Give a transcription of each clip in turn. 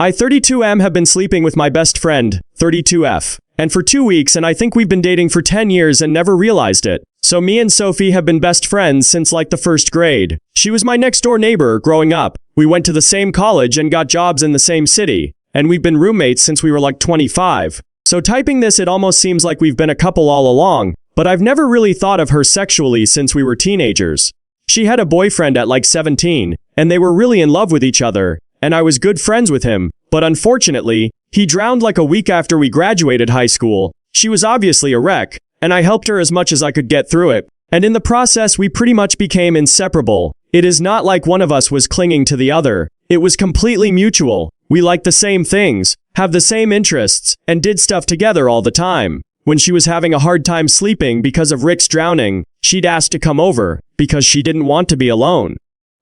I 32M have been sleeping with my best friend, 32F. And for 2 weeks, and I think we've been dating for 10 years and never realized it. So me and Sophie have been best friends since like the first grade. She was my next door neighbor growing up. We went to the same college and got jobs in the same city. And we've been roommates since we were like 25. So typing this, it almost seems like we've been a couple all along. But I've never really thought of her sexually since we were teenagers. She had a boyfriend at like 17, and they were really in love with each other. And I was good friends with him, but unfortunately, he drowned like a week after we graduated high school. She was obviously a wreck, and I helped her as much as I could get through it. And in the process, we pretty much became inseparable. It is not like one of us was clinging to the other. It was completely mutual. We liked the same things, have the same interests, and did stuff together all the time. When she was having a hard time sleeping because of Rick's drowning, she'd ask to come over, because she didn't want to be alone.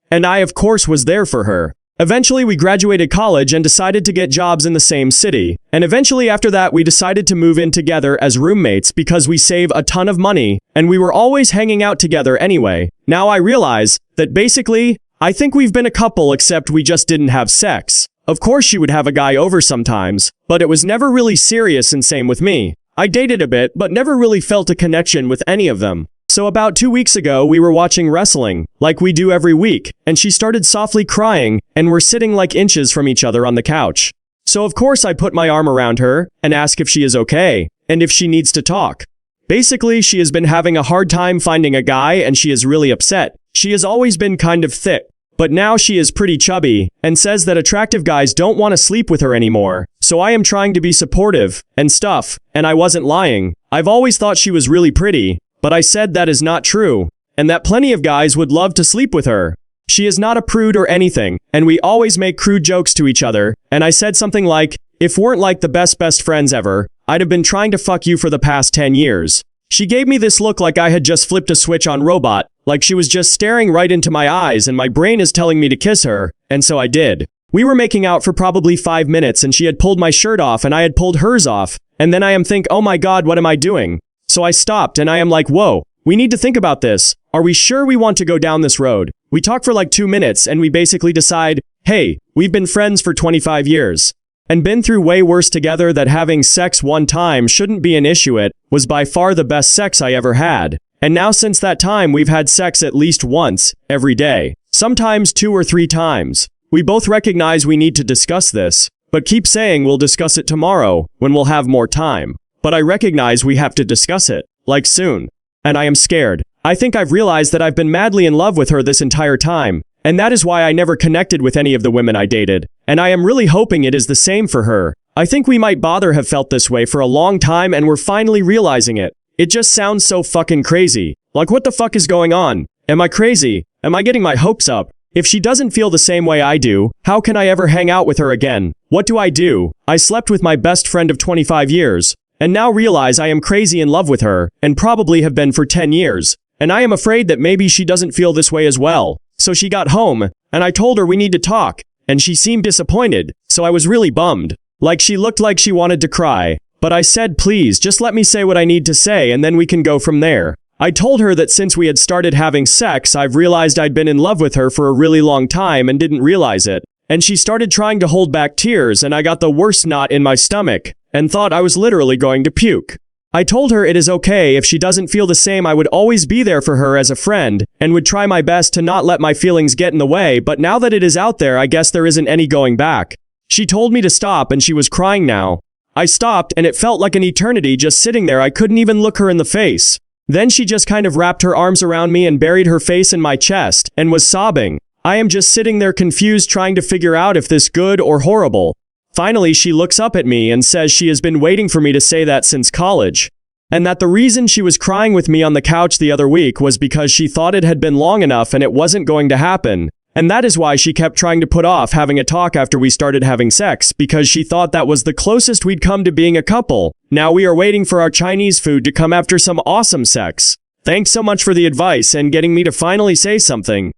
And I of course was there for her. Eventually we graduated college and decided to get jobs in the same city. And eventually after that we decided to move in together as roommates because we save a ton of money, and we were always hanging out together anyway. Now I realize that basically, I think we've been a couple except we just didn't have sex. Of course she would have a guy over sometimes, but it was never really serious, and same with me. I dated a bit but never really felt a connection with any of them. So about 2 weeks ago we were watching wrestling, like we do every week, and she started softly crying, and we're sitting like inches from each other on the couch. So of course I put my arm around her, and ask if she is okay, and if she needs to talk. Basically she has been having a hard time finding a guy and she is really upset. She has always been kind of thick, but now she is pretty chubby, and says that attractive guys don't want to sleep with her anymore. So I am trying to be supportive, and stuff, and I wasn't lying. I've always thought she was really pretty. But I said that is not true, and that plenty of guys would love to sleep with her. She is not a prude or anything, and we always make crude jokes to each other, and I said something like, if weren't like the best friends ever, I'd have been trying to fuck you for the past 10 years. She gave me this look like I had just flipped a switch on robot, like she was just staring right into my eyes and my brain is telling me to kiss her, and so I did. We were making out for probably 5 minutes and she had pulled my shirt off and I had pulled hers off, and then I am think, oh my god, what am I doing? So I stopped and I am like, whoa, we need to think about this. Are we sure we want to go down this road? We talk for like 2 minutes and we basically decide, hey, we've been friends for 25 years. And been through way worse together, that having sex one time shouldn't be an issue. It was by far the best sex I ever had. And now since that time we've had sex at least once, every day. Sometimes 2 or 3 times. We both recognize we need to discuss this, but keep saying we'll discuss it tomorrow, when we'll have more time. But I recognize we have to discuss it, like soon. And I am scared. I think I've realized that I've been madly in love with her this entire time, and that is why I never connected with any of the women I dated. And I am really hoping it is the same for her. I think we might bother have felt this way for a long time and we're finally realizing it. It just sounds so fucking crazy. Like what the fuck is going on? Am I crazy? Am I getting my hopes up? If she doesn't feel the same way I do, how can I ever hang out with her again? What do? I slept with my best friend of 25 years. And now realize I am crazy in love with her, and probably have been for 10 years. And I am afraid that maybe she doesn't feel this way as well. So she got home, and I told her we need to talk, and she seemed disappointed, so I was really bummed. Like she looked like she wanted to cry. But I said please just let me say what I need to say and then we can go from there. I told her that since we had started having sex I've realized I'd been in love with her for a really long time and didn't realize it. And she started trying to hold back tears and I got the worst knot in my stomach. And thought I was literally going to puke. I told her it is okay if she doesn't feel the same. I would always be there for her as a friend, and would try my best to not let my feelings get in the way, but now that it is out there I guess there isn't any going back. She told me to stop and she was crying now. I stopped and it felt like an eternity just sitting there. I couldn't even look her in the face. Then she just kind of wrapped her arms around me and buried her face in my chest, and was sobbing. I am just sitting there confused trying to figure out if this good or horrible. Finally, she looks up at me and says she has been waiting for me to say that since college. And that the reason she was crying with me on the couch the other week was because she thought it had been long enough and it wasn't going to happen. And that is why she kept trying to put off having a talk after we started having sex, because she thought that was the closest we'd come to being a couple. Now we are waiting for our Chinese food to come after some awesome sex. Thanks so much for the advice and getting me to finally say something.